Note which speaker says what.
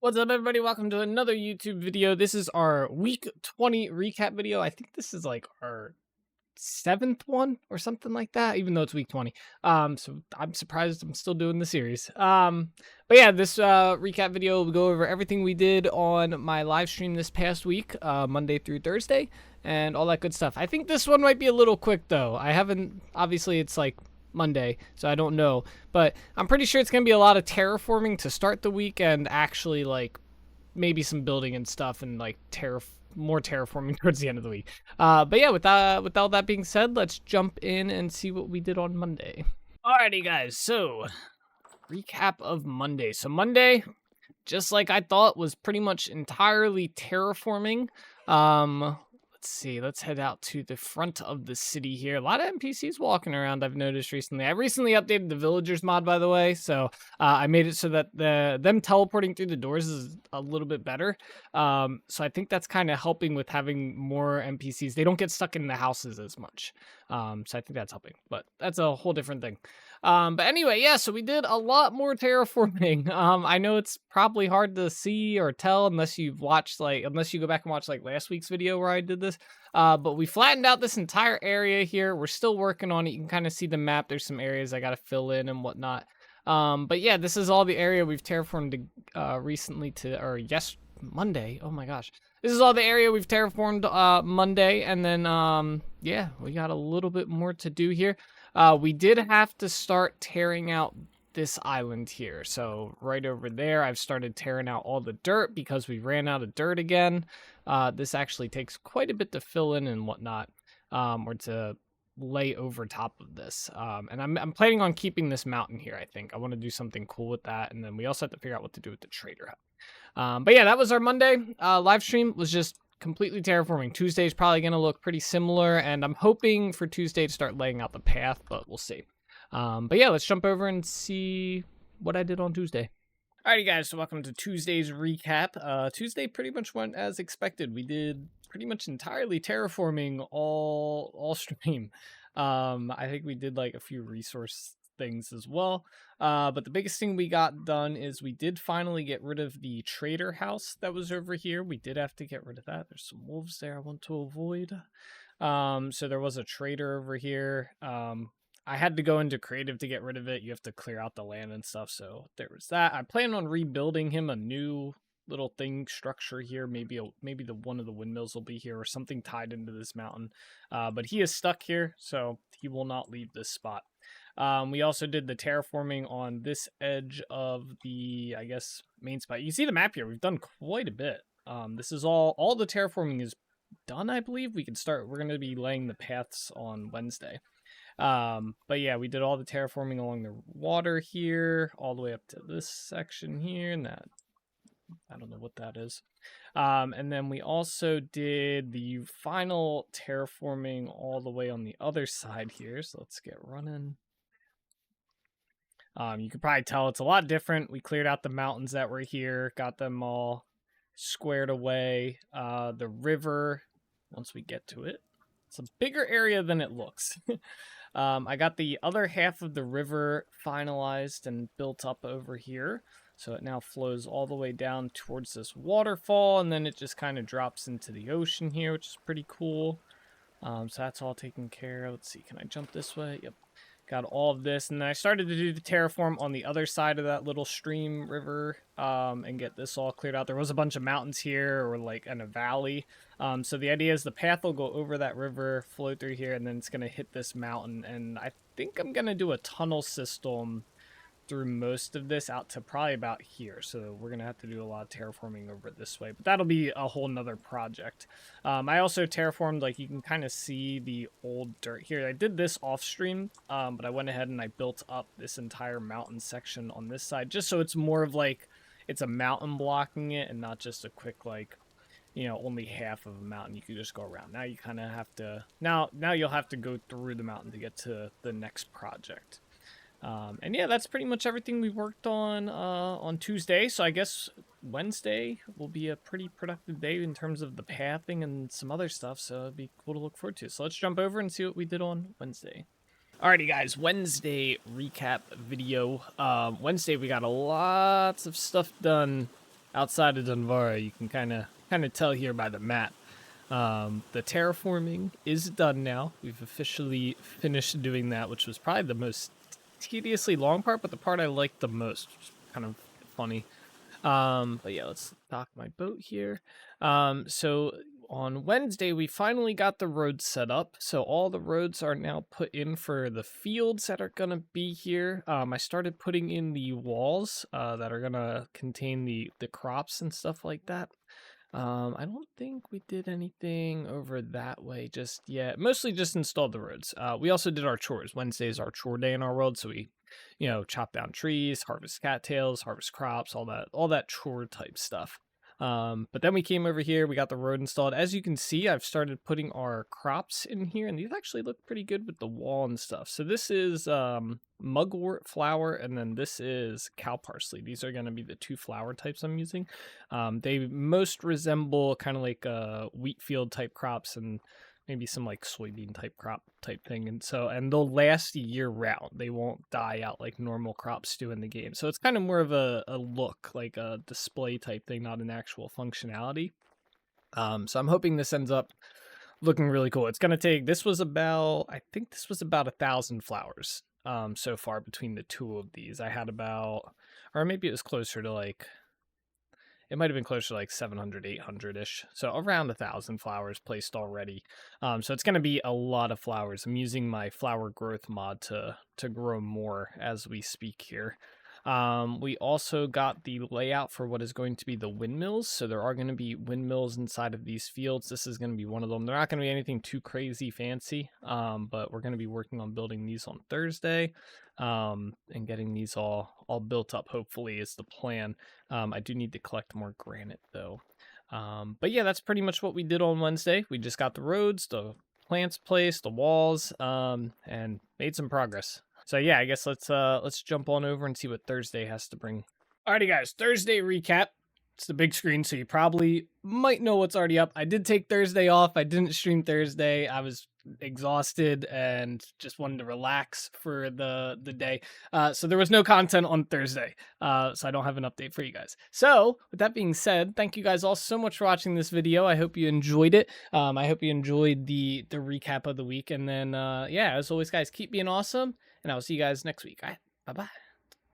Speaker 1: What's up, everybody? Welcome to another YouTube video. This is our week 20 recap video. I think this is like our seventh one or something like that, even though it's week 20. So I'm surprised I'm still doing the series. But yeah, this recap video will go over everything we did on my live stream this past week, Monday through Thursday, and all that good stuff. I think this one might be a little quick though. I haven't, obviously, it's like Monday, so I don't know, but I'm pretty sure it's gonna be a lot of terraforming to start the week, and actually like maybe some building and stuff, and like more terraforming towards the end of the week. But yeah, with all that being said, let's jump in and see what we did on Monday. Alrighty, guys. So recap of Monday. So Monday, just like I thought, was pretty much entirely terraforming. Let's see. Let's head out to the front of the city here. A lot of NPCs walking around, I've noticed recently. I recently updated the villagers mod, by the way, so I made it so that them teleporting through the doors is a little bit better. So I think that's kind of helping with having more NPCs. They don't get stuck in the houses as much. So I think that's helping, but that's a whole different thing. But anyway, yeah, so we did a lot more terraforming. I know it's probably hard to see or tell unless you go back and watch like last week's video where I did this. But we flattened out this entire area here. We're still working on it. You can kind of see the map. There's some areas I got to fill in and whatnot. But yeah, this is all the area we've terraformed Monday. Oh my gosh. This is all the area we've terraformed Monday, and then yeah, we got a little bit more to do here. We did have to start tearing out this island here. So right over there, I've started tearing out all the dirt because we ran out of dirt again. This actually takes quite a bit to fill in and whatnot, or to lay over top of this. And I'm planning on keeping this mountain here, I think. I want to do something cool with that, and then we also have to figure out what to do with the trader hub. But yeah, that was our Monday. Live stream was just completely terraforming. Tuesday's probably going to look pretty similar, and I'm hoping for Tuesday to start laying out the path, but we'll see. But yeah, let's jump over and see what I did on Tuesday. Alrighty, guys, so welcome to Tuesday's recap. Tuesday pretty much went as expected. We did pretty much entirely terraforming all stream. I think we did like a few resource things as well. But the biggest thing we got done is we did finally get rid of the trader house that was over here. We did have to get rid of that. There's some wolves there I want to avoid. So there was a trader over here. I had to go into creative to get rid of it. You have to clear out the land and stuff. So there was that. I plan on rebuilding him a new little thing structure here. Maybe the one of the windmills will be here or something tied into this mountain. But he is stuck here, so he will not leave this spot. We also did the terraforming on this edge of the, I guess, main spot. You see the map here. We've done quite a bit. This is all the terraforming is done, I believe. We're going to be laying the paths on Wednesday. But yeah, we did all the terraforming along the water here, all the way up to this section here, and that, I don't know what that is. And then we also did the final terraforming all the way on the other side here. So let's get running. You can probably tell it's a lot different. We cleared out the mountains that were here, got them all squared away. The river, once we get to it, it's a bigger area than it looks. I got the other half of the river finalized and built up over here. So it now flows all the way down towards this waterfall, and then it just kind of drops into the ocean here, which is pretty cool. So that's all taken care of. Let's see, can I jump this way? Yep. Got all of this, and then I started to do the terraform on the other side of that little stream river, and get this all cleared out. There was a bunch of mountains here, or like in a valley. So the idea is the path will go over that river, flow through here, and then it's going to hit this mountain. And I think I'm going to do a tunnel system through most of this out to probably about here. So we're gonna have to do a lot of terraforming over this way, but that'll be a whole nother project. I also terraformed, like you can kind of see the old dirt here. I did this off stream, but I went ahead and I built up this entire mountain section on this side, just so it's more of like it's a mountain blocking it and not just a quick, like, you know, only half of a mountain you can just go around. Now you kind of have to, now you'll have to go through the mountain to get to the next project. And yeah, that's pretty much everything we worked on Tuesday. So I guess Wednesday will be a pretty productive day in terms of the pathing and some other stuff. So it'd be cool to look forward to. So let's jump over and see what we did on Wednesday. Alrighty, guys, Wednesday recap video. Wednesday we got lots of stuff done outside of Dunvarra, you can kind of tell here by the map. The terraforming is done now. We've officially finished doing that, which was probably the most tediously long part, but the part I liked the most, which is kind of funny. But yeah, let's dock my boat here. So on Wednesday, we finally got the roads set up. So all the roads are now put in for the fields that are gonna be here. I started putting in the walls that are gonna contain the crops and stuff like that. I don't think we did anything over that way just yet. Mostly just installed the roads. We also did our chores. Wednesday is our chore day in our world, so we, chop down trees, harvest cattails, harvest crops, all that chore type stuff. But then we came over here, we got the road installed. As you can see, I've started putting our crops in here, and these actually look pretty good with the wall and stuff. So this is mugwort flower, and then this is cow parsley. These are going to be the two flower types I'm using. They most resemble kind of like wheat field type crops and maybe some like soybean type crop type thing, and they'll last year round. They won't die out like normal crops do in the game. So it's kind of more of a look, like a display type thing, not an actual functionality. So I'm hoping this ends up looking really cool. It's gonna take. I think this was about 1,000 flowers so far between the two of these. I had about, or maybe it was closer to like, it might have been closer to like 700, 800-ish. So around 1,000 flowers placed already. So it's going to be a lot of flowers. I'm using my flower growth mod to grow more as we speak here. We also got the layout for what is going to be the windmills. So there are going to be windmills inside of these fields. This is going to be one of them. They're not going to be anything too crazy fancy, but we're going to be working on building these on Thursday, and getting these all built up, hopefully, is the plan. I do need to collect more granite, though. But yeah, that's pretty much what we did on Wednesday. We just got the roads, the plants placed, the walls, and made some progress. So yeah, I guess let's jump on over and see what Thursday has to bring. Alrighty, guys, Thursday recap. It's the big screen, so you probably might know what's already up. I did take Thursday off. I didn't stream Thursday. I was exhausted and just wanted to relax for the day. So there was no content on Thursday. So I don't have an update for you guys. So with that being said, thank you guys all so much for watching this video. I hope you enjoyed it. I hope you enjoyed the recap of the week. And then yeah, as always, guys, keep being awesome. And I'll see you guys next week. All right, bye-bye.